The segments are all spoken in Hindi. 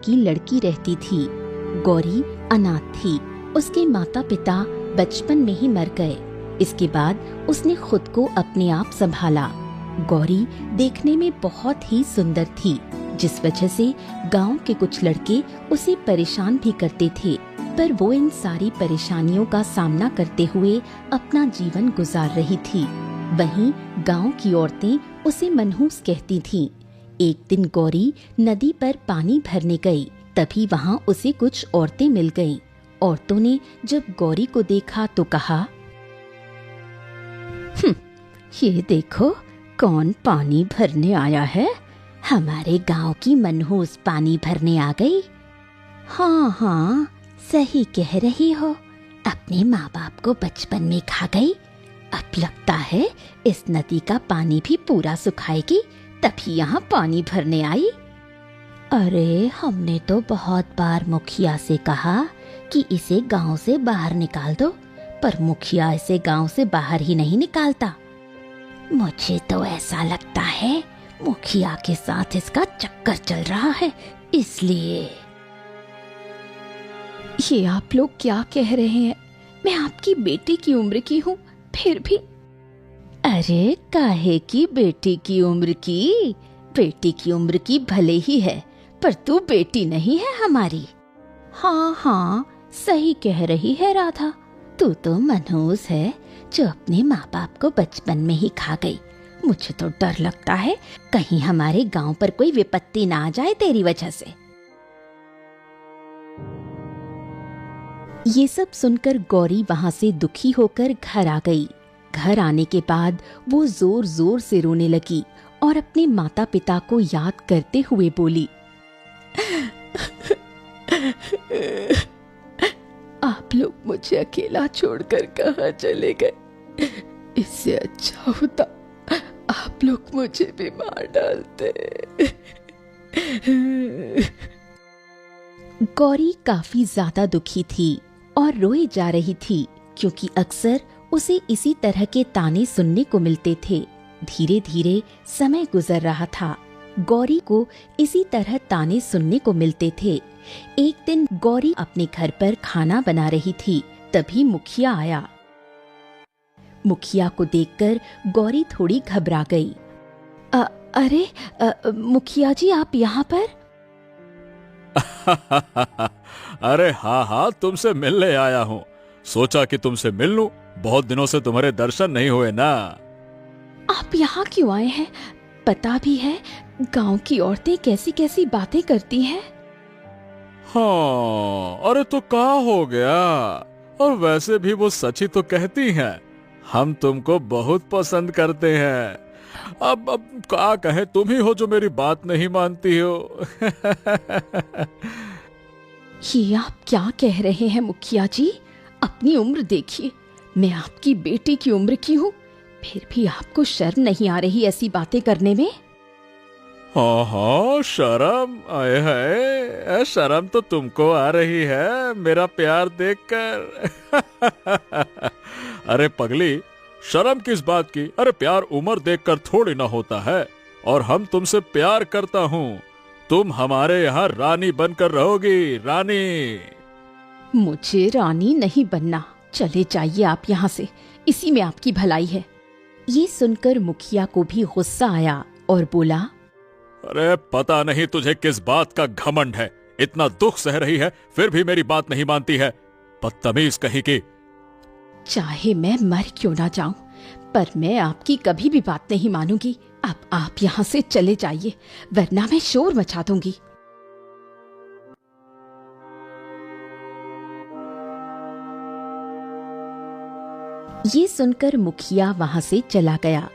की लड़की रहती थी। गौरी अनाथ थी। उसके माता पिता बचपन में ही मर गए। इसके बाद उसने खुद को अपने आप संभाला। गौरी देखने में बहुत ही सुंदर थी, जिस वजह से गांव के कुछ लड़के उसे परेशान भी करते थे, पर वो इन सारी परेशानियों का सामना करते हुए अपना जीवन गुजार रही थी। वहीं गांव की औरतें उसे मनहूस कहती थीं। एक दिन गौरी नदी पर पानी भरने गई, तभी वहां उसे कुछ औरतें मिल गईं। औरतों ने जब गौरी को देखा तो कहा, ये देखो कौन पानी भरने आया है। हमारे गांव की मनहूस पानी भरने आ गई। हाँ हाँ, सही कह रही हो, अपने माँ बाप को बचपन में खा गई। अब लगता है इस नदी का पानी भी पूरा सुखाएगी, तभी यहाँ पानी भरने आई। अरे हमने तो बहुत बार मुखिया से कहा कि इसे गांव से बाहर निकाल दो, पर मुखिया इसे गांव से बाहर ही नहीं निकालता। मुझे तो ऐसा लगता है मुखिया के साथ इसका चक्कर चल रहा है, इसलिए। ये आप लोग क्या कह रहे हैं? मैं आपकी बेटी की उम्र की हूँ, फिर भी। अरे काहे की बेटी की उम्र की? बेटी की उम्र की भले ही है, पर तू बेटी नहीं है हमारी। हाँ हाँ, सही कह रही है राधा, तू तो मनहूस है जो अपने माँ बाप को बचपन में ही खा गई। मुझे तो डर लगता है कहीं हमारे गांव पर कोई विपत्ति ना आ जाए तेरी वजह से। ये सब सुनकर गौरी वहां से दुखी होकर घर आ गई। घर आने के बाद वो जोर जोर से रोने लगी और अपने माता पिता को याद करते हुए बोली, आप लोग मुझे अकेला छोड़कर कहाँ चले गए? इससे अच्छा होता आप लोग मुझे भी मार डालते। गौरी काफी ज्यादा दुखी थी और रोए जा रही थी, क्योंकि अक्सर उसे इसी तरह के ताने सुनने को मिलते थे। धीरे धीरे समय गुजर रहा था। गौरी को इसी तरह ताने सुनने को मिलते थे। एक दिन गौरी अपने घर पर खाना बना रही थी, तभी मुखिया आया। मुखिया को देखकर गौरी थोड़ी घबरा गई। अरे मुखिया जी, आप यहाँ पर? अरे हाँ हाँ, तुमसे मिलने आया हूँ। सोचा कि तुमसे मिल लूं, बहुत दिनों से तुम्हारे दर्शन नहीं हुए ना। आप यहाँ क्यों आए हैं? पता भी है गांव की औरतें कैसी कैसी बातें करती हैं। हाँ, अरे तो क्या हो गया? और वैसे भी वो सच ही तो कहती हैं। हम तुमको बहुत पसंद करते हैं। अब क्या कहे, तुम ही हो जो मेरी बात नहीं मानती हो। ये आप क्या कह रहे हैं मुखिया जी? अपनी उम्र देखिए, मैं आपकी बेटी की उम्र की हूँ, फिर भी आपको शर्म नहीं आ रही ऐसी बातें करने में? हाँ हाँ, शर्म आए है, शर्म तो तुमको आ रही है मेरा प्यार देखकर। अरे पगली, शर्म किस बात की? अरे प्यार उम्र देखकर थोड़ी ना होता है। और हम तुमसे प्यार करता हूँ। तुम हमारे यहाँ रानी बनकर रहोगी, रानी। मुझे रानी नहीं बनना, चले जाइए आप यहाँ से, इसी में आपकी भलाई है। ये सुनकर मुखिया को भी गुस्सा आया और बोला, अरे पता नहीं तुझे किस बात का घमंड है, इतना दुख सह रही है फिर भी मेरी बात नहीं मानती है, बदतमीज कहीं की। चाहे मैं मर क्यों ना जाऊं, पर मैं आपकी कभी भी बात नहीं मानूंगी। अब आप यहाँ से चले जाइए, वरना मैं शोर मचा दूंगी। ये सुनकर मुखिया वहां से चला गया,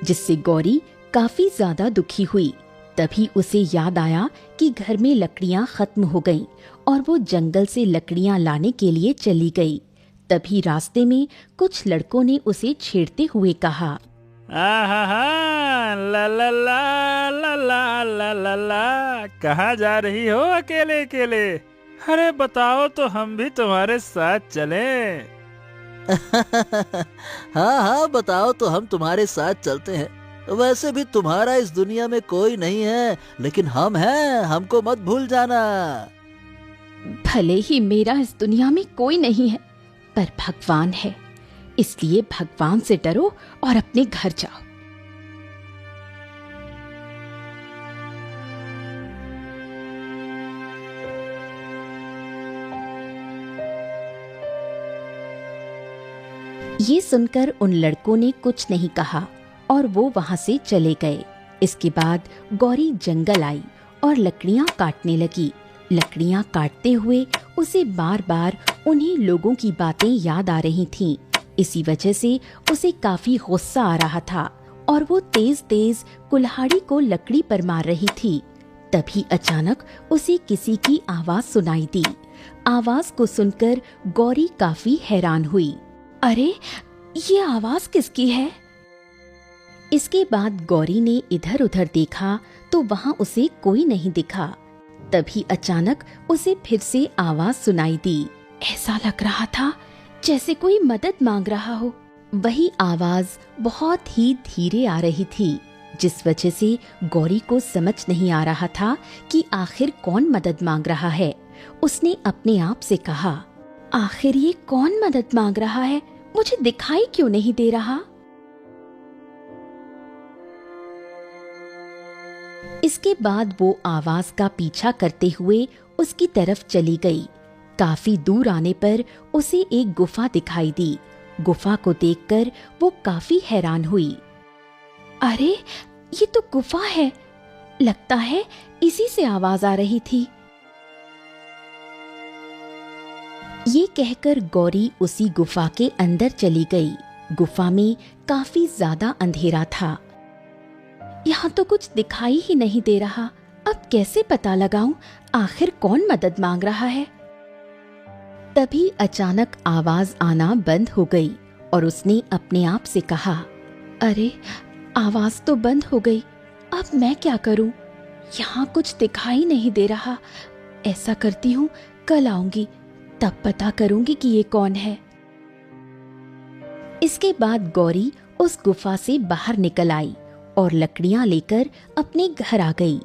जिससे गौरी काफी ज्यादा दुखी हुई। तभी उसे याद आया कि घर में लकड़ियां खत्म हो गईं और वो जंगल से लकड़ियां लाने के लिए चली गई। तभी रास्ते में कुछ लड़कों ने उसे छेड़ते हुए कहा, ला ला ला ला ला ला ला ला, कहाँ जा रही हो अकेले अकेले? अरे बताओ तो हम भी तुम्हारे साथ चलें। हाँ हाँ, बताओ तो हम तुम्हारे साथ चलते हैं। वैसे भी तुम्हारा इस दुनिया में कोई नहीं है, लेकिन हम हैं, हमको मत भूल जाना। भले ही मेरा इस दुनिया में कोई नहीं है, पर भगवान है, इसलिए भगवान से डरो और अपने घर जाओ। ये सुनकर उन लड़कों ने कुछ नहीं कहा और वो वहां से चले गए। इसके बाद गौरी जंगल आई और लकड़ियां काटने लगी। लकड़ियां काटते हुए उसे बार बार उन्हीं लोगों की बातें याद आ रही थीं। इसी वजह से उसे काफी गुस्सा आ रहा था और वो तेज तेज कुल्हाड़ी को लकड़ी पर मार रही थी। तभी अचानक उसे किसी की आवाज सुनाई दी। आवाज को सुनकर गौरी काफी हैरान हुई। अरे, ये आवाज किसकी है? इसके बाद गौरी ने इधर उधर देखा तो वहां उसे कोई नहीं दिखा। तभी अचानक उसे फिर से आवाज सुनाई दी। ऐसा लग रहा था जैसे कोई मदद मांग रहा हो। वही आवाज बहुत ही धीरे आ रही थी, जिस वजह से गौरी को समझ नहीं आ रहा था कि आखिर कौन मदद मांग रहा है। उसने अपने आप से कहा, आखिर ये कौन मदद मांग रहा है? मुझे दिखाई क्यों नहीं दे रहा? इसके बाद वो आवाज का पीछा करते हुए उसकी तरफ चली गई। काफी दूर आने पर उसे एक गुफा दिखाई दी। गुफा को देखकर वो काफी हैरान हुई। अरे, ये तो गुफा है। लगता है इसी से आवाज आ रही थी। ये कहकर गौरी उसी गुफा के अंदर चली गई। गुफा में काफी ज्यादा अंधेरा था। यहाँ तो कुछ दिखाई ही नहीं दे रहा। अब कैसे पता लगाऊं आखिर कौन मदद मांग रहा है? तभी अचानक आवाज आना बंद हो गई और उसने अपने आप से कहा, अरे, आवाज तो बंद हो गई। अब मैं क्या करूं? यहाँ कुछ दिखाई नहीं दे रहा। ऐसा करती हूँ, कल आऊंगी, तब पता करूंगी कि ये कौन है। इसके बाद गौरी उस गुफा से बाहर निकल आई और लकड़ियां लेकर अपने घर आ गई।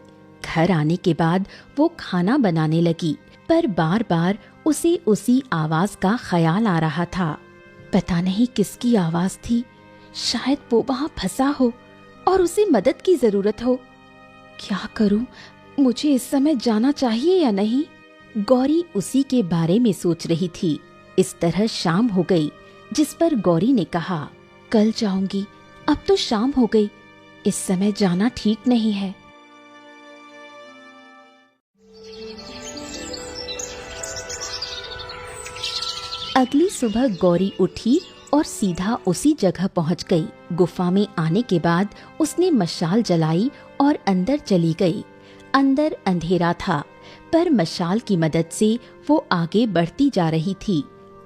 घर आने के बाद वो खाना बनाने लगी, पर बार बार उसे उसी आवाज का ख्याल आ रहा था। पता नहीं किसकी आवाज थी। शायद वो वहां फंसा हो और उसे मदद की जरूरत हो। क्या करूं? मुझे इस समय जाना चाहिए या नहीं? गौरी उसी के बारे में सोच रही थी। इस तरह शाम हो गई, जिस पर गौरी ने कहा, कल जाऊंगी। अब तो शाम हो गई, इस समय जाना ठीक नहीं है। अगली सुबह गौरी उठी और सीधा उसी जगह पहुंच गई। गुफा में आने के बाद उसने मशाल जलाई और अंदर चली गई। अंदर अंधेरा था, पर मशाल की मदद से वो आगे बढ़ती जा रही थी।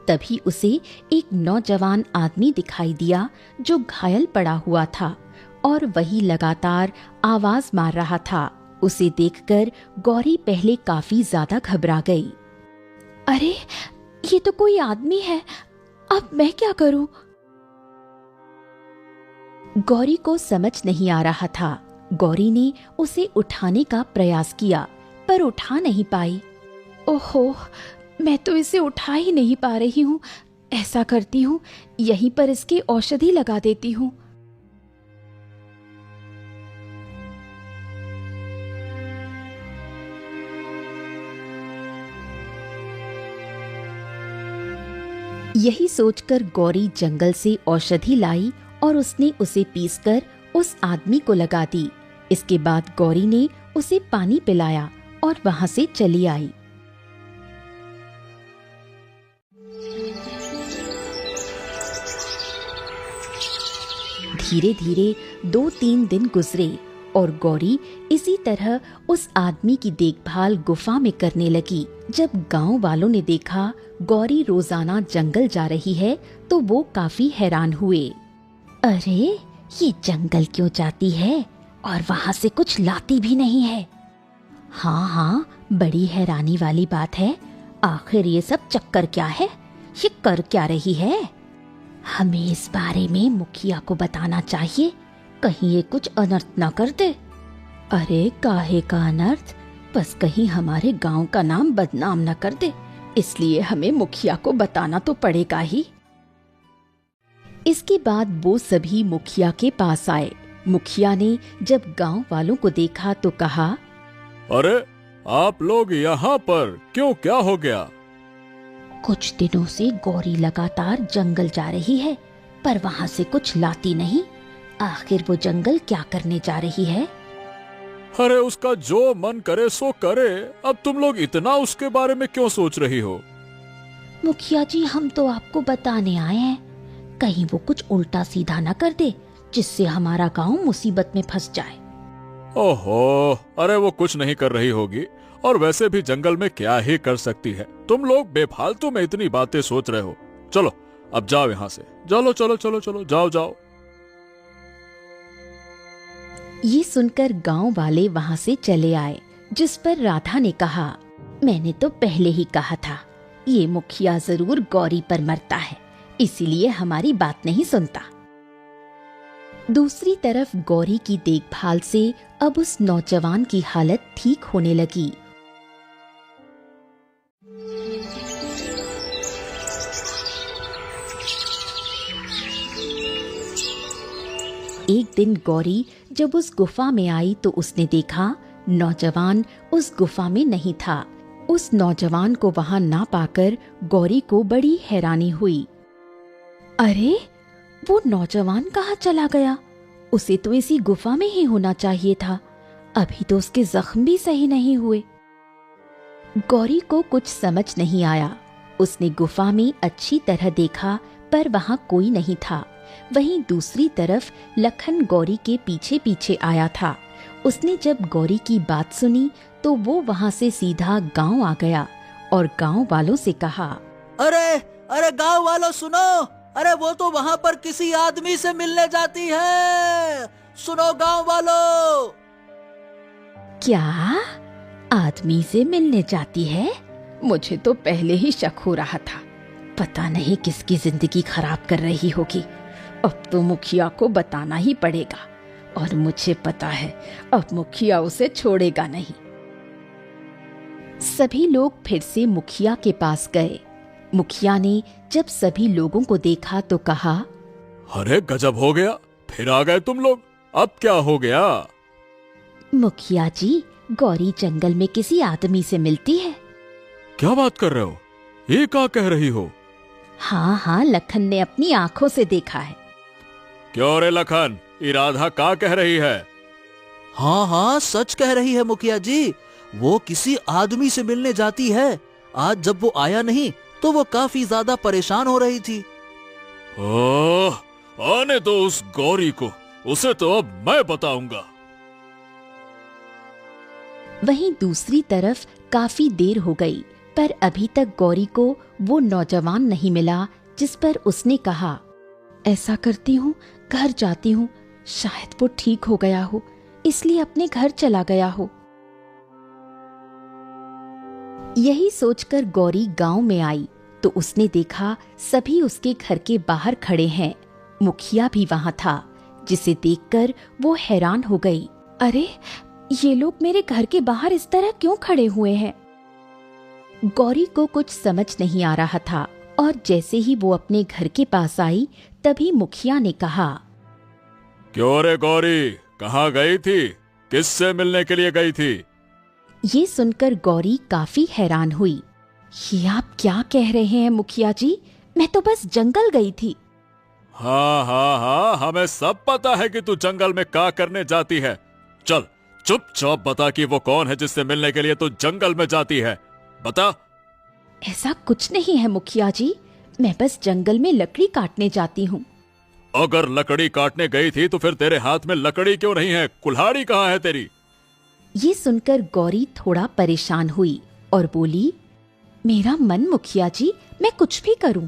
तभी उसे एक नौजवान आदमी दिखाई दिया जो घायल पड़ा हुआ था और वही लगातार आवाज मार रहा था। उसे देखकर गौरी पहले काफी ज्यादा घबरा गई। अरे, ये तो कोई आदमी है। अब मैं क्या करूं? गौरी को समझ नहीं आ रहा था। गौरी ने उसे उठाने का प्रयास किया, पर उठा नहीं पाई। ओहो, मैं तो इसे उठा ही नहीं पा रही हूँ। ऐसा करती हूँ, यहीं पर इसकी औषधि लगा देती हूँ। यही सोचकर गौरी जंगल से औषधि लाई और उसने उसे पीसकर उस आदमी को लगा दी। इसके बाद गौरी ने उसे पानी पिलाया और वहां से चली आई। धीरे धीरे 2-3 दिन गुजरे और गौरी इसी तरह उस आदमी की देखभाल गुफा में करने लगी। जब गांव वालों ने देखा गौरी रोजाना जंगल जा रही है तो वो काफी हैरान हुए। अरे, ये जंगल क्यों जाती है और वहां से कुछ लाती भी नहीं है? हाँ, बड़ी हैरानी वाली बात है। आखिर ये सब चक्कर क्या है? ये कर क्या रही है? हमें इस बारे में मुखिया को बताना चाहिए। कहीं ये कुछ अनर्थ ना कर दे। अरे काहे का अनर्थ, बस कहीं हमारे गांव का नाम बदनाम न कर दे, इसलिए हमें मुखिया को बताना तो पड़ेगा ही। इसके बाद वो सभी मुखिया के पास आए। मुखिया ने जब गांव वालों को देखा तो कहा, अरे आप लोग यहाँ पर क्यों, क्या हो गया? कुछ दिनों से गौरी लगातार जंगल जा रही है, पर वहाँ से कुछ लाती नहीं। आखिर वो जंगल क्या करने जा रही है? अरे उसका जो मन करे सो करे, अब तुम लोग इतना उसके बारे में क्यों सोच रही हो? मुखिया जी, हम तो आपको बताने आए हैं, कहीं वो कुछ उल्टा सीधा न कर दे जिससे हमारा गांव मुसीबत में फंस जाए। ओहो, अरे वो कुछ नहीं कर रही होगी, और वैसे भी जंगल में क्या ही कर सकती है। तुम लोग बेफालतू में इतनी बातें सोच रहे हो। चलो अब जाओ यहाँ से, चलो चलो चलो चलो, जाओ जाओ। ये सुनकर गांव वाले वहां से चले आए, जिस पर राधा ने कहा, मैंने तो पहले ही कहा था, ये मुखिया जरूर गौरी पर मरता है, इसीलिए हमारी बात नहीं सुनता। दूसरी तरफ गौरी की देखभाल से अब उस नौजवान की हालत ठीक होने लगी। एक दिन गौरी जब उस गुफा में आई तो उसने देखा नौजवान उस गुफा में नहीं था। उस नौजवान को वहां ना पाकर गौरी को बड़ी हैरानी हुई। अरे वो नौजवान कहाँ चला गया? उसे तो इसी गुफा में ही होना चाहिए था, अभी तो उसके जख्म भी सही नहीं हुए। गौरी को कुछ समझ नहीं आया। उसने गुफा में अच्छी तरह देखा पर वहां कोई नहीं था। वहीं दूसरी तरफ लखन गौरी के पीछे पीछे आया था। उसने जब गौरी की बात सुनी तो वो वहां से सीधा गांव आ गया और गांव वालों से कहा, अरे अरे गांव वालों सुनो, अरे वो तो वहाँ पर किसी आदमी से मिलने जाती है। सुनो गांव वालों। क्या आदमी से मिलने जाती है? मुझे तो पहले ही शक हो रहा था, पता नहीं किसकी जिंदगी खराब कर रही होगी। अब तो मुखिया को बताना ही पड़ेगा, और मुझे पता है अब मुखिया उसे छोड़ेगा नहीं। सभी लोग फिर से मुखिया के पास गए। मुखिया ने जब सभी लोगों को देखा तो कहा, अरे गजब हो गया, फिर आ गए तुम लोग, अब क्या हो गया? मुखिया जी, गौरी जंगल में किसी आदमी से मिलती है। क्या बात कर रहे हो? ये क्या कह रही हो? हाँ हाँ, लखन ने अपनी आंखों से देखा है। क्यों रे लखन, ये राधा क्या कह रही है? हाँ हाँ, सच कह रही है मुखिया जी, वो किसी आदमी से मिलने जाती है। आज जब वो आया नहीं तो वो काफी ज्यादा परेशान हो रही थी। ओह, आने दो उस गौरी को, उसे तो अब मैं बताऊंगा। वहीं दूसरी तरफ काफी देर हो गई, पर अभी तक गौरी को वो नौजवान नहीं मिला जिस पर उसने कहा, ऐसा करती हूँ, घर जाती हूँ, शायद वो ठीक हो गया हो, इसलिए अपने घर चला गया हो। यही सोचकर गौरी गांव में आई तो उसने देखा सभी उसके घर के बाहर खड़े हैं। मुखिया भी वहां था, जिसे देखकर वो हैरान हो गई। अरे ये लोग मेरे घर के बाहर इस तरह क्यों खड़े हुए हैं? गौरी को कुछ समझ नहीं आ रहा था, और जैसे ही वो अपने घर के पास आई तभी मुखिया ने कहा, क्यों रे गौरी, कहाँ गई थी? किससे मिलने के लिए गई थी? ये सुनकर गौरी काफी हैरान हुई। ये आप क्या कह रहे हैं मुखिया जी? मैं तो बस जंगल गई थी। हाँ हाँ हाँ, हमें सब पता है कि तू जंगल में क्या करने जाती है। चल चुपचाप बता कि वो कौन है जिससे मिलने के लिए तू जंगल में जाती है, बता। ऐसा कुछ नहीं है मुखिया जी, मैं बस जंगल में लकड़ी काटने जाती हूँ। अगर लकड़ी काटने गई थी तो फिर तेरे हाथ में लकड़ी क्यों नहीं है? कुल्हाड़ी कहाँ है तेरी? ये सुनकर गौरी थोड़ा परेशान हुई और बोली, मेरा मन मुखिया जी, मैं कुछ भी करूं।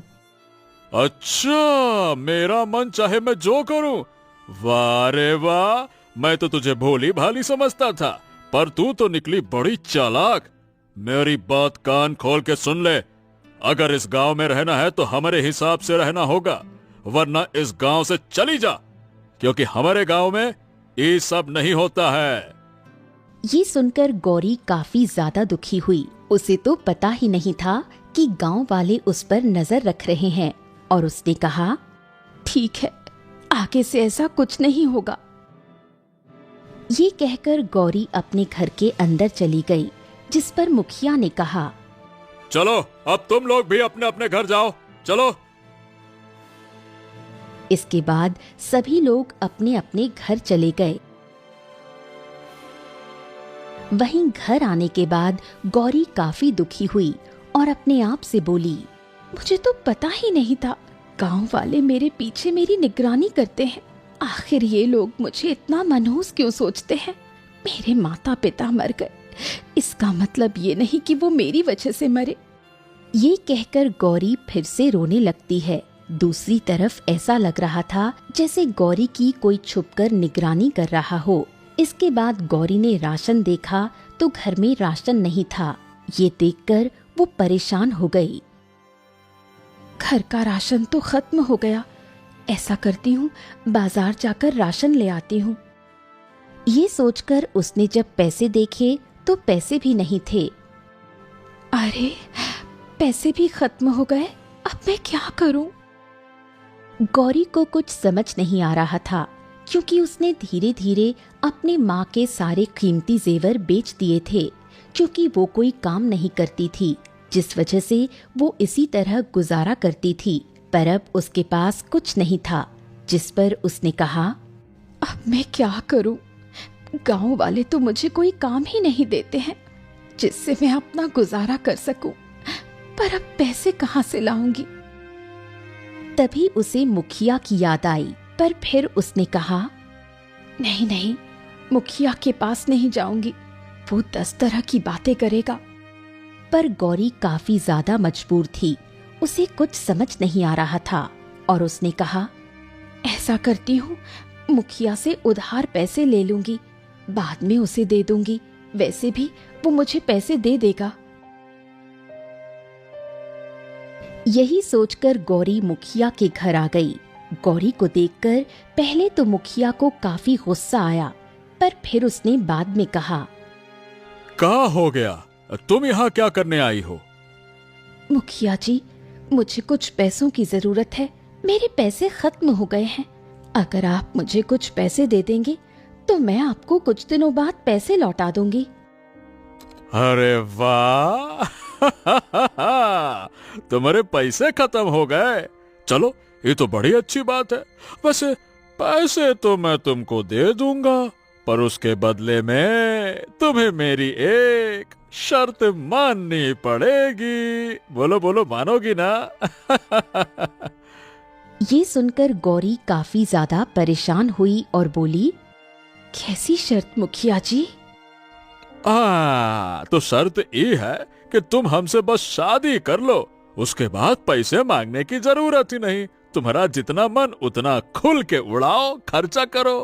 अच्छा, मेरा मन चाहे मैं जो करूं? वाह रे वाह, मैं तो तुझे भोली भाली समझता था, पर तू तो निकली बड़ी चालाक। मेरी बात कान खोल के सुन ले, अगर इस गांव में रहना है तो हमारे हिसाब से रहना होगा, वरना इस गांव से चली जा। क्योंकि हमारे गांव में ये सब नहीं होता है। ये सुनकर गौरी काफी ज्यादा दुखी हुई। उसे तो पता ही नहीं था कि गांव वाले उस पर नजर रख रहे हैं, और उसने कहा, ठीक है, आगे से ऐसा कुछ नहीं होगा। ये कहकर गौरी अपने घर के अंदर चली गई, जिस पर मुखिया ने कहा, चलो अब तुम लोग भी अपने अपने घर जाओ, चलो। इसके बाद सभी लोग अपने अपने घर चले गए। वहीं घर आने के बाद गौरी काफी दुखी हुई और अपने आप से बोली, मुझे तो पता ही नहीं था, गांव वाले मेरे पीछे मेरी निगरानी करते हैं। आखिर ये लोग मुझे इतना मनहूस क्यों सोचते हैं? मेरे माता पिता मर गए, इसका मतलब ये नहीं कि वो मेरी वजह से मरे। ये कहकर गौरी फिर से रोने लगती है। दूसरी तरफ ऐसा लग रहा था जैसे गौरी की कोई छुपकर निगरानी कर रहा हो। इसके बाद गौरी ने राशन देखा तो घर में राशन नहीं था। ये देखकर वो परेशान हो गई। घर का राशन तो खत्म हो गया। ऐसा करती हूँ, बाजार जाकर राशन ले आती हूँ। ये सोचकर उसने जब पैसे देखे तो पैसे भी नहीं थे। अरे, पैसे भी खत्म हो गए, अब मैं क्या करूं? गौरी को कुछ समझ नहीं आ रहा था, क्योंकि उसने धीरे धीरे अपने माँ के सारे कीमती जेवर बेच दिए थे, क्योंकि वो कोई काम नहीं करती थी, जिस वजह से वो इसी तरह गुजारा करती थी। पर अब उसके पास कुछ नहीं था, जिस पर उसने कहा, अब मैं क्या करूं? गांव वाले तो मुझे कोई काम ही नहीं देते हैं जिससे मैं अपना गुजारा कर सकूं, पर अब पैसे कहां से लाऊंगी? तभी उसे मुखिया की याद आई, पर फिर उसने कहा, नहीं नहीं, मुखिया के पास नहीं जाऊंगी, वो 10 तरह की बातें करेगा। पर गौरी काफी ज्यादा मजबूर थी, उसे कुछ समझ नहीं आ रहा था, और उसने कहा, ऐसा करती हूँ, मुखिया से उधार पैसे ले लूंगी, बाद में उसे दे दूंगी, वैसे भी वो मुझे पैसे दे देगा। यही सोचकर गौरी मुखिया के घर आ गई। गौरी को देखकर पहले तो मुखिया को काफी गुस्सा आया, पर फिर उसने बाद में कहा, क्या हो गया? तुम यहाँ क्या करने आई हो? मुखिया जी, मुझे कुछ पैसों की जरूरत है, मेरे पैसे खत्म हो गए हैं। अगर आप मुझे कुछ पैसे दे देंगे तो मैं आपको कुछ दिनों बाद पैसे लौटा दूंगी। अरे वाह! तुम्हारे पैसे खत्म हो गए। चलो, ये तो बड़ी अच्छी बात है। वैसे पैसे तो मैं तुमको दे दूंगा, पर उसके बदले में तुम्हें मेरी एक शर्त माननी पड़ेगी। बोलो बोलो, मानोगी ना? ये सुनकर गौरी काफी ज्यादा परेशान हुई और बोली, कैसी शर्त मुखिया जी? तो शर्त ये है कि तुम हमसे बस शादी कर लो, उसके बाद पैसे मांगने की जरूरत ही नहीं। तुम्हारा जितना मन उतना खुल के उड़ाओ, खर्चा करो।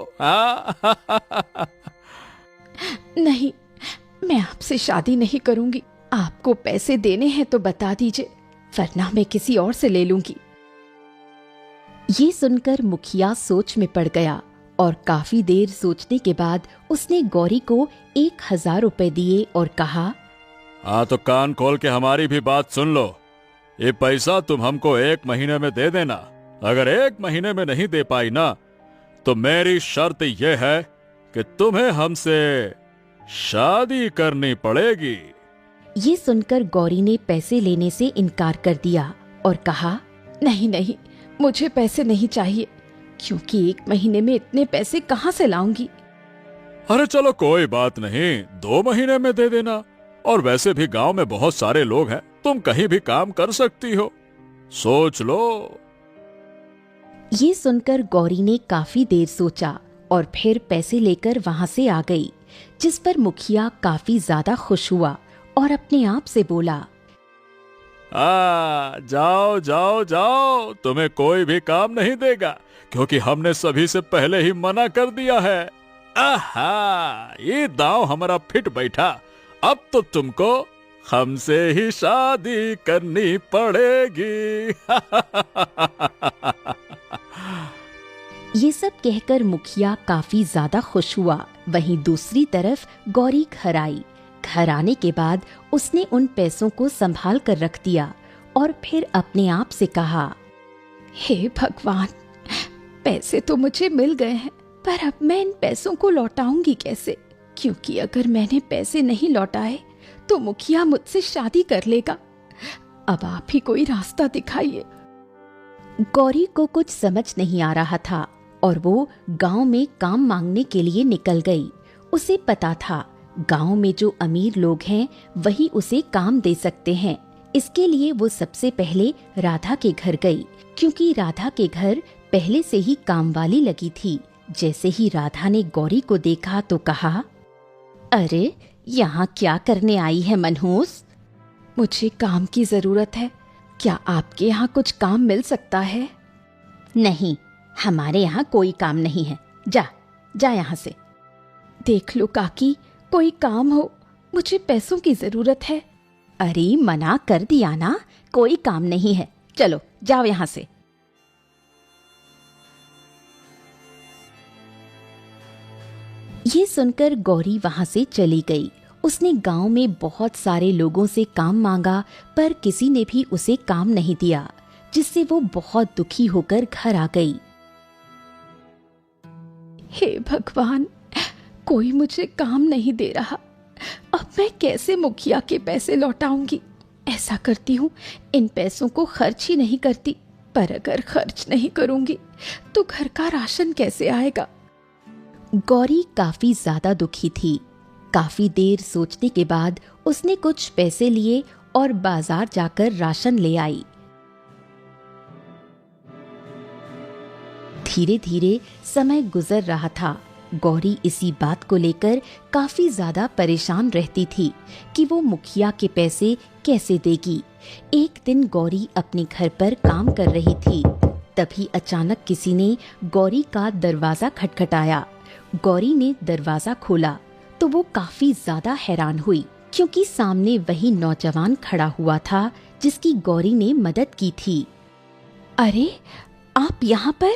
नहीं, मैं आपसे शादी नहीं करूंगी। आपको पैसे देने हैं तो बता दीजिए, वरना मैं किसी और से ले लूंगी। ये सुनकर मुखिया सोच में पड़ गया, और काफी देर सोचने के बाद उसने गौरी को 1000 रुपए दिए और कहा, तो कान खोल के हमारी भी बात सुन लो। ये पैसा तुम हमको 1 महीने में दे देना। अगर 1 महीने में नहीं दे पाई ना, तो मेरी शर्त यह है कि तुम्हें हमसे शादी करनी पड़ेगी। ये सुनकर गौरी ने पैसे लेने से इनकार कर दिया और कहा, नहीं नहीं, मुझे पैसे नहीं चाहिए, क्योंकि 1 महीने में इतने पैसे कहाँ से लाऊंगी। अरे चलो, कोई बात नहीं, 2 महीने में दे देना। और वैसे भी गांव में बहुत सारे लोग हैं, तुम कहीं भी काम कर सकती हो, सोच लो। ये सुनकर गौरी ने काफी देर सोचा और फिर पैसे लेकर वहां से आ गई, जिस पर मुखिया काफी ज्यादा खुश हुआ और अपने आप से बोला, जाओ जाओ जाओ, तुम्हें कोई भी काम नहीं देगा, क्योंकि हमने सभी से पहले ही मना कर दिया है। ये दांव हमारा फिट बैठा। अब तो तुमको हमसे ही शादी करनी पड़ेगी। ये सब कहकर मुखिया काफी ज्यादा खुश हुआ। वहीं दूसरी तरफ गौरी घर आई। घर आने के बाद उसने उन पैसों को संभाल कर रख दिया और फिर अपने आप से कहा, हे भगवान, पैसे तो मुझे मिल गए हैं, पर अब मैं इन पैसों को लौटाऊंगी कैसे? क्योंकि अगर मैंने पैसे नहीं लौटाए तो मुखिया मुझसे शादी कर लेगा। अब आप ही कोई रास्ता दिखाइए। गौरी को कुछ समझ नहीं आ रहा था और वो गांव में काम मांगने के लिए निकल गई। उसे पता था गांव में जो अमीर लोग हैं वही उसे काम दे सकते हैं। इसके लिए वो सबसे पहले राधा के घर गई, क्योंकि राधा के घर पहले से ही काम वाली लगी थी। जैसे ही राधा ने गौरी को देखा तो कहा, अरे यहाँ क्या करने आई है मनहूस? मुझे काम की जरूरत है, क्या आपके यहाँ कुछ काम मिल सकता है? नहीं, हमारे यहाँ कोई काम नहीं है, जा जा यहाँ से। देख लो काकी, कोई काम हो, मुझे पैसों की जरूरत है। अरे मना कर दिया ना, कोई काम नहीं है, चलो जाओ यहाँ से। ये सुनकर गौरी वहां से चली गई। उसने गांव में बहुत सारे लोगों से काम मांगा, पर किसी ने भी उसे काम नहीं दिया, जिससे वो बहुत दुखी होकर घर आ गई। हे भगवान, कोई मुझे काम नहीं दे रहा, अब मैं कैसे मुखिया के पैसे लौटाऊंगी? ऐसा करती हूँ, इन पैसों को खर्च ही नहीं करती, पर अगर खर्च नहीं करूंगी तो घर का राशन कैसे आएगा? गौरी काफी ज्यादा दुखी थी। काफी देर सोचने के बाद उसने कुछ पैसे लिए और बाजार जाकर राशन ले आई। धीरे धीरे समय गुजर रहा था। गौरी इसी बात को लेकर काफी ज्यादा परेशान रहती थी कि वो मुखिया के पैसे कैसे देगी। एक दिन गौरी अपने घर पर काम कर रही थी, तभी अचानक किसी ने गौरी का दरवाजा खटखटाया। गौरी ने दरवाजा खोला तो वो काफी ज्यादा हैरान हुई, क्योंकि सामने वही नौजवान खड़ा हुआ था जिसकी गौरी ने मदद की थी। अरे आप यहाँ पर?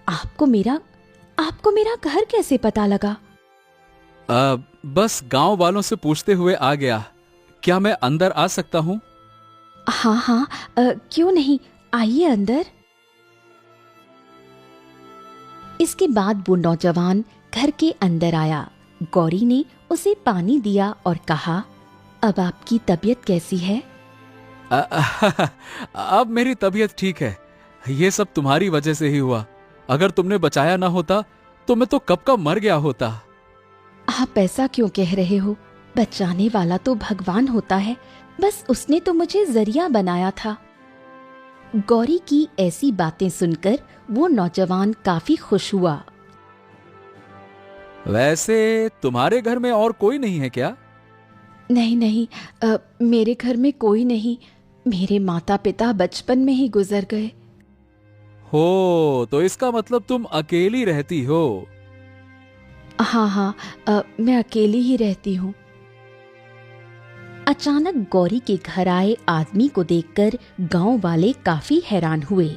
आपको मेरा घर कैसे पता लगा? बस गांव वालों से पूछते हुए आ गया। क्या मैं अंदर आ सकता हूँ? हाँ हाँ, क्यों नहीं, आइए अंदर। इसके बाद वो नौजवान घर के अंदर आया। गौरी ने उसे पानी दिया और कहा, अब आपकी तबीयत कैसी है? अब मेरी तबीयत ठीक है। ये सब तुम्हारी वजह से ही हुआ। अगर तुमने बचाया ना होता तो मैं तो कब का मर गया होता। आप ऐसा क्यों कह रहे हो? बचाने वाला तो भगवान होता है, बस उसने तो मुझे जरिया बनाया था। गौरी की ऐसी बातें सुनकर वो नौजवान काफी खुश हुआ। वैसे तुम्हारे घर में और कोई नहीं है क्या? नहीं नहीं, मेरे घर में कोई नहीं। मेरे माता पिता बचपन में ही गुजर गए। हो, तो इसका मतलब तुम अकेली रहती हो? हाँ हाँ, मैं अकेली ही रहती हूँ। अचानक गौरी के घर आए आदमी को देखकर गांव वाले काफी हैरान हुए।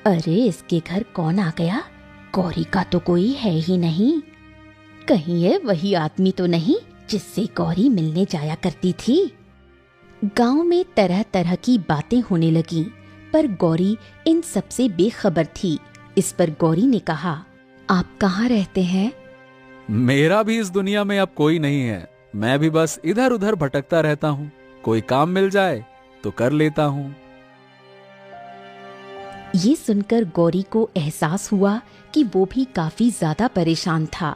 अरे इसके घर कौन आ गया? गौरी का तो कोई है ही नहीं। कहीं ये वही आदमी तो नहीं जिससे गौरी मिलने जाया करती थी? गांव में तरह तरह की बातें होने लगीं, पर गौरी इन सबसे बेखबर थी। इस पर गौरी ने कहा, आप कहाँ रहते हैं? मेरा भी इस दुनिया में अब कोई नहीं है। मैं भी बस इधर उधर भटकता रहता हूँ। कोई काम मिल जाए तो कर लेता हूँ। ये सुनकर गौरी को एहसास हुआ कि वो भी काफी ज्यादा परेशान था,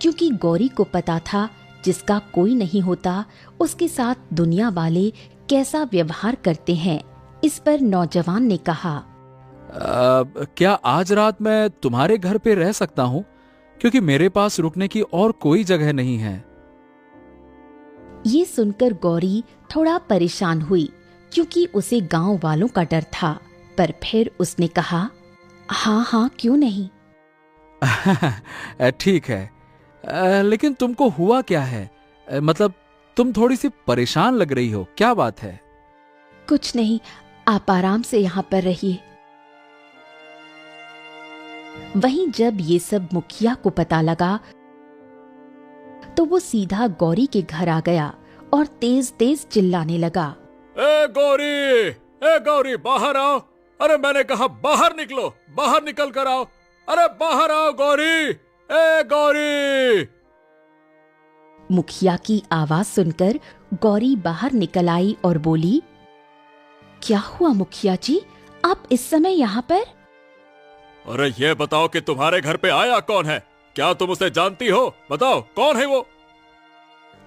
क्योंकि गौरी को पता था जिसका कोई नहीं होता उसके साथ दुनिया वाले कैसा व्यवहार करते हैं। इस पर नौजवान ने कहा, क्या आज रात मैं तुम्हारे घर पे रह सकता हूँ? क्योंकि मेरे पास रुकने की और कोई जगह नहीं है। ये सुनकर गौरी थोड़ा परेशान हुई, क्योंकि उसे गांव वालों का डर था, पर फिर उसने कहा, हाँ हाँ क्यों नहीं। ठीक है, लेकिन तुमको हुआ क्या है? मतलब तुम थोड़ी सी परेशान लग रही हो, क्या बात है? कुछ नहीं, आप आराम से यहाँ पर रहिए। वहीं जब ये सब मुखिया को पता लगा तो वो सीधा गौरी के घर आ गया और तेज तेज चिल्लाने लगा, ए गौरी बाहर आओ। अरे मैंने कहा बाहर निकलो, बाहर निकल कर आओ। अरे बाहर आओ गौरी, ए गौरी। मुखिया की आवाज सुनकर गौरी बाहर निकल आई और बोली, क्या हुआ मुखिया जी, आप इस समय यहाँ पर? अरे ये बताओ कि तुम्हारे घर पे आया कौन है? क्या तुम उसे जानती हो? बताओ कौन है वो?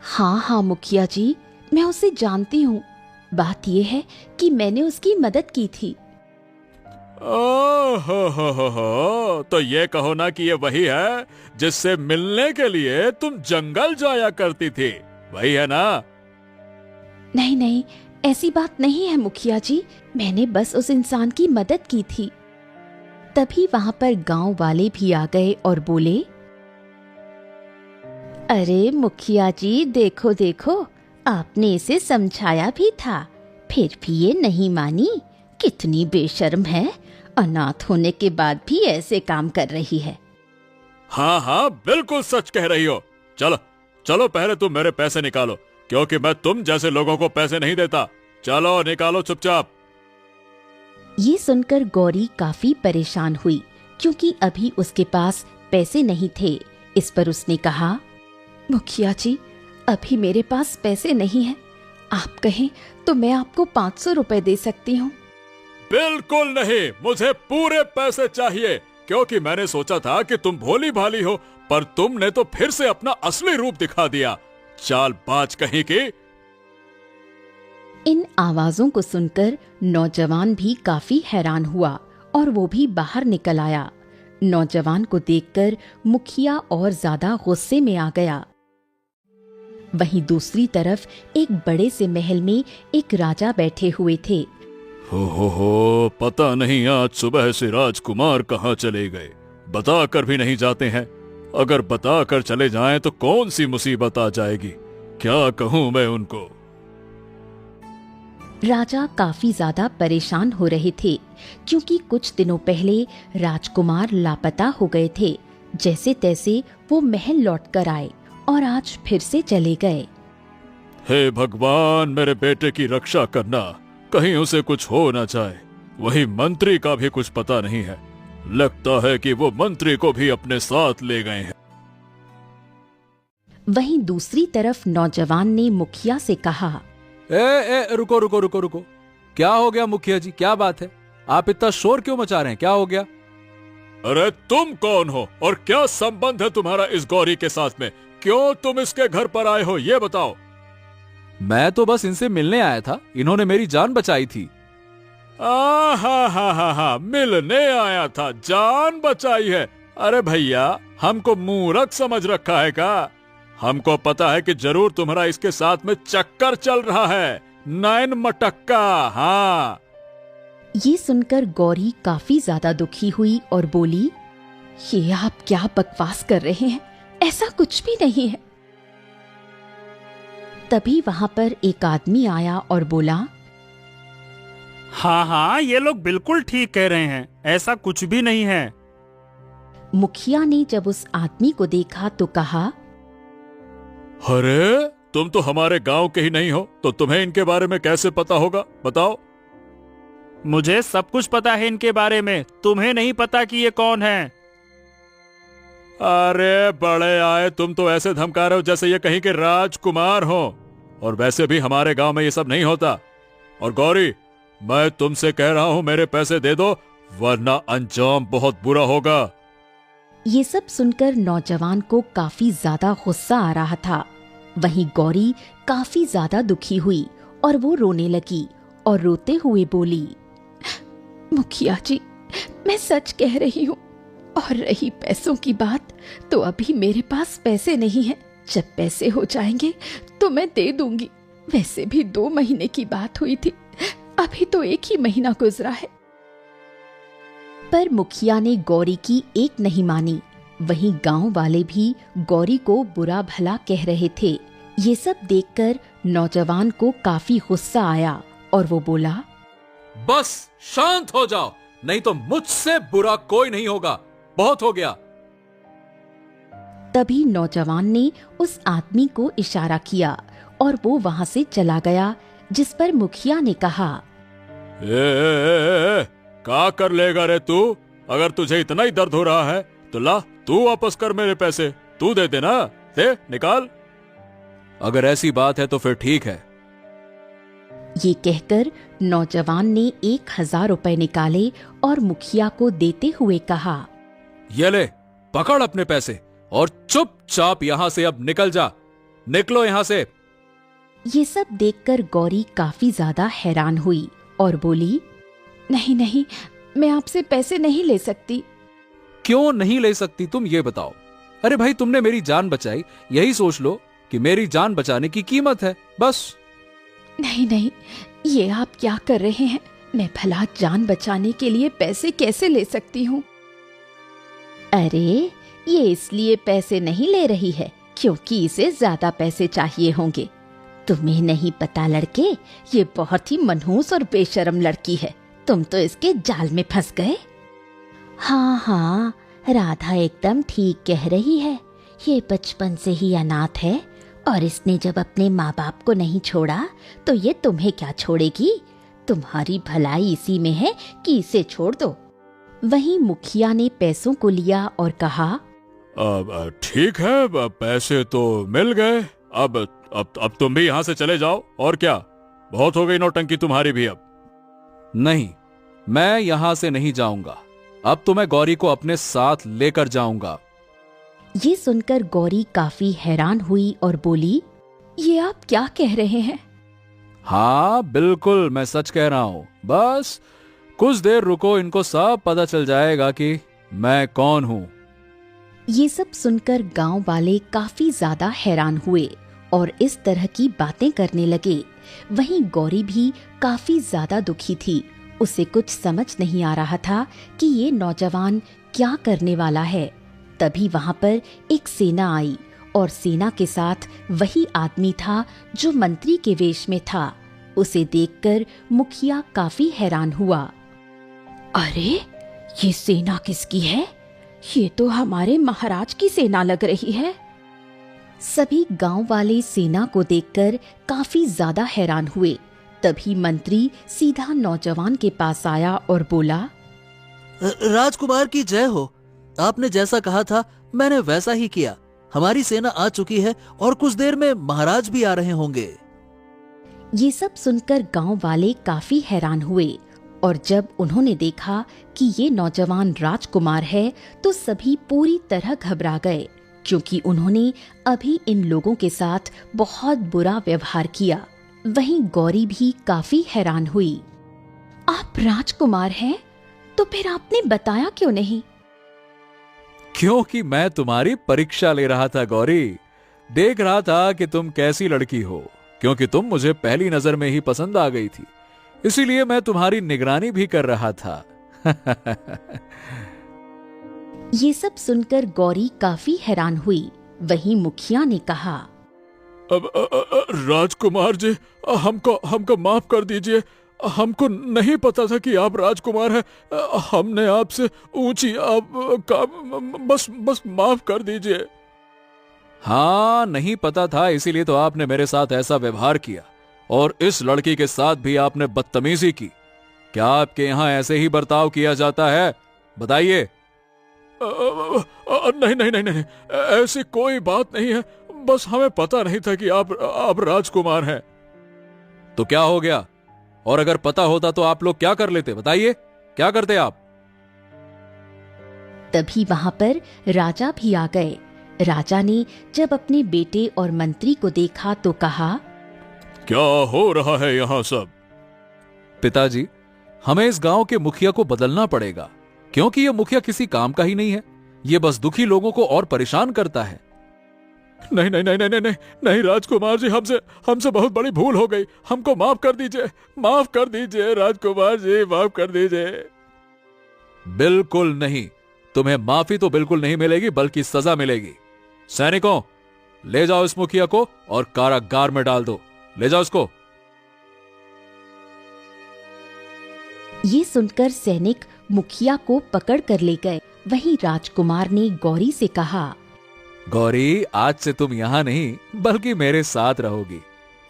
हाँ हाँ मुखिया जी, मैं उसे जानती हूँ। बात यह है कि मैंने उसकी मदद की थी। हो, तो ये कहो ना कि ये वही है जिससे मिलने के लिए तुम जंगल जाया करती थी, वही है ना? नहीं नहीं, ऐसी बात नहीं है मुखिया जी, मैंने बस उस इंसान की मदद की थी। तभी वहां पर गांव वाले भी आ गए और बोले, अरे मुखिया जी देखो देखो, आपने इसे समझाया भी था, फिर भी ये नहीं मानी। कितनी बेशर्म है, अनाथ होने के बाद भी ऐसे काम कर रही है। हाँ हाँ बिल्कुल सच कह रही हो। चलो चलो पहले तुम मेरे पैसे निकालो, क्योंकि मैं तुम जैसे लोगों को पैसे नहीं देता। चलो निकालो चुपचाप। ये सुनकर गौरी काफी परेशान हुई, क्योंकि अभी उसके पास पैसे नहीं थे। इस पर उसने कहा, मुखिया जी अभी मेरे पास पैसे नहीं हैं, आप कहें तो मैं आपको 500 रुपए दे सकती हूँ। बिल्कुल नहीं, मुझे पूरे पैसे चाहिए, क्योंकि मैंने सोचा था कि तुम भोली भाली हो, पर तुमने तो फिर से अपना असली रूप दिखा दिया, चालबाज कहीं की। इन आवाजों को सुनकर नौजवान भी काफी हैरान हुआ और वो भी बाहर निकल आया। नौजवान को देखकर मुखिया और ज्यादा गुस्से में आ गया। वहीं दूसरी तरफ एक बड़े से महल में एक राजा बैठे हुए थे। हो, पता नहीं आज सुबह से राजकुमार कहाँ चले गए, बता कर भी नहीं जाते हैं। अगर बता कर चले जाएं तो कौन सी मुसीबत आ जाएगी, क्या कहूँ मैं उनको। राजा काफी ज्यादा परेशान हो रहे थे, क्योंकि कुछ दिनों पहले राजकुमार लापता हो गए थे। जैसे तैसे वो महल लौट कर आए और आज फिर से चले गए। हे भगवान, मेरे बेटे की रक्षा करना, कहीं उसे कुछ हो ना जाए। वही मंत्री का भी कुछ पता नहीं है, लगता है कि वो मंत्री को भी अपने साथ ले गए हैं। वहीं दूसरी तरफ नौजवान ने मुखिया से कहा, रुको रुको रुको रुको, क्या हो गया मुखिया जी, क्या बात है? आप इतना शोर क्यों मचा रहे हैं, क्या हो गया? अरे तुम कौन हो और क्या संबंध है तुम्हारा इस गौरी के साथ में? क्यों तुम इसके घर पर आए हो, ये बताओ। मैं तो बस इनसे मिलने आया था, इन्होंने मेरी जान बचाई थी। हा, मिलने आया था, जान बचाई है? अरे भैया, हमको मूर्ख समझ रखा है क्या? हमको पता है कि जरूर तुम्हारा इसके साथ में चक्कर चल रहा है, नैन मटक्का। हाँ। ये सुनकर गौरी काफी ज्यादा दुखी हुई और बोली, ये आप क्या बकवास कर रहे हैं, ऐसा कुछ भी नहीं है। तभी वहां पर एक आदमी आया और बोला, हाँ ये लोग बिल्कुल ठीक कह रहे हैं, ऐसा कुछ भी नहीं है। मुखिया ने जब उस आदमी को देखा तो कहा, अरे तुम तो हमारे गांव के ही नहीं हो, तो तुम्हें इनके बारे में कैसे पता होगा, बताओ। मुझे सब कुछ पता है इनके बारे में, तुम्हें नहीं पता कि ये कौन है। अरे बड़े आए, तुम तो ऐसे धमका रहे हो जैसे ये कहीं के राजकुमार हो, और वैसे भी हमारे गांव में ये सब नहीं होता। और गौरी, मैं तुमसे कह रहा हूं मेरे पैसे दे दो, वरना अंजाम बहुत बुरा होगा। ये सब सुनकर नौजवान को काफी ज्यादा गुस्सा आ रहा था। वहीं गौरी काफी ज्यादा दुखी हुई और वो रोने लगी और रोते हुए बोली, मुखिया जी मैं सच कह रही हूँ, और रही पैसों की बात तो अभी मेरे पास पैसे नहीं हैं। जब पैसे हो जाएंगे तो मैं दे दूंगी। वैसे भी 2 महीने की बात हुई थी, अभी तो 1 ही महीना गुजरा है। पर मुखिया ने गौरी की एक नहीं मानी। वहीं गांव वाले भी गौरी को बुरा भला कह रहे थे। ये सब देखकर नौजवान को काफी गुस्सा आया और वो बोला, बस शांत हो जाओ, नहीं तो मुझसे बुरा कोई नहीं होगा। बहुत हो गया। तभी नौजवान ने उस आदमी को इशारा किया और वो वहां से चला गया, जिस पर मुखिया ने कहा, क्या कर लेगा रे तू? अगर तुझे इतना ही दर्द हो रहा है तो ला, तू वापस कर मेरे पैसे, तू दे देना, दे निकाल। अगर ऐसी बात है तो फिर ठीक है। ये कहकर नौजवान ने 1000 रुपए निकाले और मुखिया को देते हुए कहा, ये ले, पकड़ अपने पैसे और चुपचाप यहां से अब निकल जा, निकलो यहां से। ये सब देखकर गौरी काफी ज्यादा हैरान हुई और बोली, नहीं नहीं, मैं आपसे पैसे नहीं ले सकती। क्यों नहीं ले सकती तुम, ये बताओ। अरे भाई, तुमने मेरी जान बचाई, यही सोच लो कि मेरी जान बचाने की कीमत है, बस। नहीं नहीं, ये आप क्या कर रहे हैं? मैं भला जान बचाने के लिए पैसे कैसे ले सकती हूँ? अरे, ये इसलिए पैसे नहीं ले रही है क्योंकि इसे ज्यादा पैसे चाहिए होंगे। तुम्हें नहीं पता लड़के, ये बहुत ही मनहूस और बेशर्म लड़की है। तुम तो इसके जाल में फंस गए। हाँ हाँ, राधा एकदम ठीक कह रही है। ये बचपन से ही अनाथ है और इसने जब अपने माँ बाप को नहीं छोड़ा तो ये तुम्हें क्या छोड़ेगी? तुम्हारी भलाई इसी में है कि इसे छोड़ दो। वहीं मुखिया ने पैसों को लिया और कहा, अब ठीक है, पैसे तो मिल गए, अब तुम भी यहाँ से चले जाओ। और क्या, बहुत हो गई नौटंकी तुम्हारी भी अब। नहीं, मैं यहां से नहीं जाऊंगा। अब तो मैं गौरी को अपने साथ लेकर जाऊंगा। ये सुनकर गौरी काफी हैरान हुई और बोली, ये आप क्या कह रहे हैं? हाँ बिल्कुल, मैं सच कह रहा हूं। बस कुछ देर रुको, इनको सब पता चल जाएगा कि मैं कौन हूं। ये सब सुनकर गांव वाले काफी ज्यादा हैरान हुए और इस तरह की बातें करने लगे। वहीं गौरी भी काफी ज्यादा दुखी थी। उसे कुछ समझ नहीं आ रहा था कि ये नौजवान क्या करने वाला है। तभी वहां पर एक सेना आई और सेना के साथ वही आदमी था जो मंत्री के वेश में था। उसे देखकर मुखिया काफी हैरान हुआ। अरे, ये सेना किसकी है? ये तो हमारे महाराज की सेना लग रही है। सभी गांव वाले सेना को देखकर काफी ज्यादा हैरान हुए। तभी मंत्री सीधा नौजवान के पास आया और बोला, राजकुमार की जय हो। आपने जैसा कहा था मैंने वैसा ही किया। हमारी सेना आ चुकी है और कुछ देर में महाराज भी आ रहे होंगे। ये सब सुनकर गांव वाले काफी हैरान हुए और जब उन्होंने देखा कि ये नौजवान राजकुमार है तो सभी पूरी तरह घबरा गए, क्योंकि उन्होंने अभी इन लोगों के साथ बहुत बुरा व्यवहार किया। वहीं गौरी भी काफी हैरान हुई। आप राजकुमार हैं? तो फिर आपने बताया क्यों नहीं? क्योंकि मैं तुम्हारी परीक्षा ले रहा था गौरी। देख रहा था कि तुम कैसी लड़की हो, क्योंकि तुम मुझे पहली नजर में ही पसंद आ गई थी। इसीलिए मैं तुम्हारी निगरानी भी कर रहा था। ये सब सुनकर गौरी काफी हैरान हुई। वहीं मुखिया ने कहा, अब राजकुमार जी, हमको माफ कर दीजिए। हमको नहीं पता था कि आप राजकुमार हैं। हमने आपसे ऊंची बस माफ कर दीजिए। हाँ, नहीं पता था, इसीलिए तो आपने मेरे साथ ऐसा व्यवहार किया और इस लड़की के साथ भी आपने बदतमीजी की। क्या आपके यहाँ ऐसे ही बर्ताव किया जाता है? बताइए। नहीं, ऐसी कोई बात नहीं है। बस हमें पता नहीं था कि आप राजकुमार हैं। तो क्या हो गया? और अगर पता होता तो आप लोग क्या कर लेते? बताइए, क्या करते आप? तभी वहां पर राजा भी आ गए। राजा ने जब अपने बेटे और मंत्री को देखा तो कहा, क्या हो रहा है यहाँ सब? पिताजी, हमें इस गांव के मुखिया को बदलना पड़ेगा, क्योंकि यह मुखिया किसी काम का ही नहीं है। ये बस दुखी लोगों को और परेशान करता है। नहीं राजकुमार जी, हमसे बहुत बड़ी भूल हो गई। हमको माफ कर दीजिए राजकुमार जी, माफ कर दीजिए। बिल्कुल नहीं, तुम्हें माफी तो बिल्कुल नहीं मिलेगी, बल्कि सजा मिलेगी। सैनिकों, ले जाओ इस मुखिया को और कारागार में डाल दो। ले जाओ इसको। ये सुनकर सैनिक मुखिया को पकड़ कर ले गए वहीं राजकुमार ने गौरी से कहा, गौरी, आज से तुम यहां नहीं बल्कि मेरे साथ रहोगी,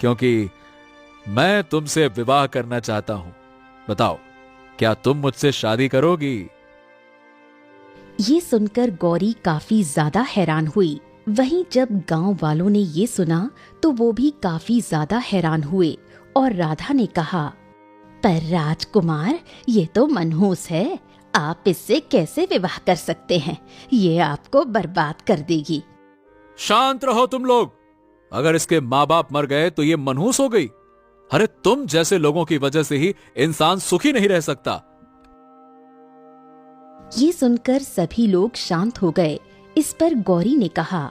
क्योंकि मैं तुमसे विवाह करना चाहता हूं। बताओ, क्या तुम मुझसे शादी करोगी? ये सुनकर गौरी काफी ज्यादा हैरान हुई। वहीं जब गांव वालों ने ये सुना तो वो भी काफी ज्यादा हैरान हुए और राधा ने कहा, पर राजकुमार, ये तो मनहूस है, आप इससे कैसे विवाह कर सकते हैं? ये आपको बर्बाद कर देगी। शांत रहो तुम लोग। अगर इसके माँ बाप मर गए तो ये मनहूस हो गई। अरे तुम जैसे लोगों की वजह से ही इंसान सुखी नहीं रह सकता। ये सुनकर सभी लोग शांत हो गए। इस पर गौरी ने कहा,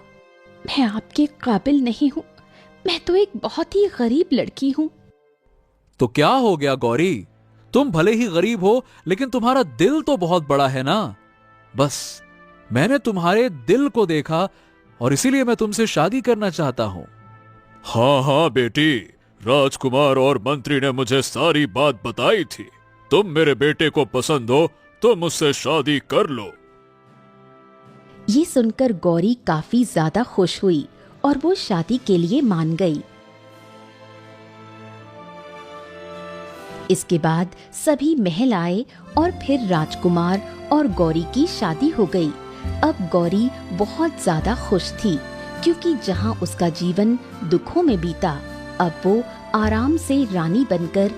मैं आपके काबिल नहीं हूँ, मैं तो एक बहुत ही गरीब लड़की हूँ। तो क्या हो गया गौरी? तुम भले ही गरीब हो, लेकिन तुम्हारा दिल तो बहुत बड़ा है ना। बस मैंने तुम्हारे दिल को देखा और इसीलिए मैं तुमसे शादी करना चाहता हूं। हाँ हाँ बेटी, राजकुमार और मंत्री ने मुझे सारी बात बताई थी। तुम मेरे बेटे को पसंद हो तो मुझसे शादी कर लो। ये सुनकर गौरी काफी ज्यादा खुश हुई और वो शादी के लिए मान गई। इसके बाद सभी महल आए और फिर राजकुमार और गौरी की शादी हो गई। अब गौरी बहुत ज्यादा खुश थी, क्योंकि जहां उसका जीवन दुखों में बीता, अब वो आराम से रानी बनकर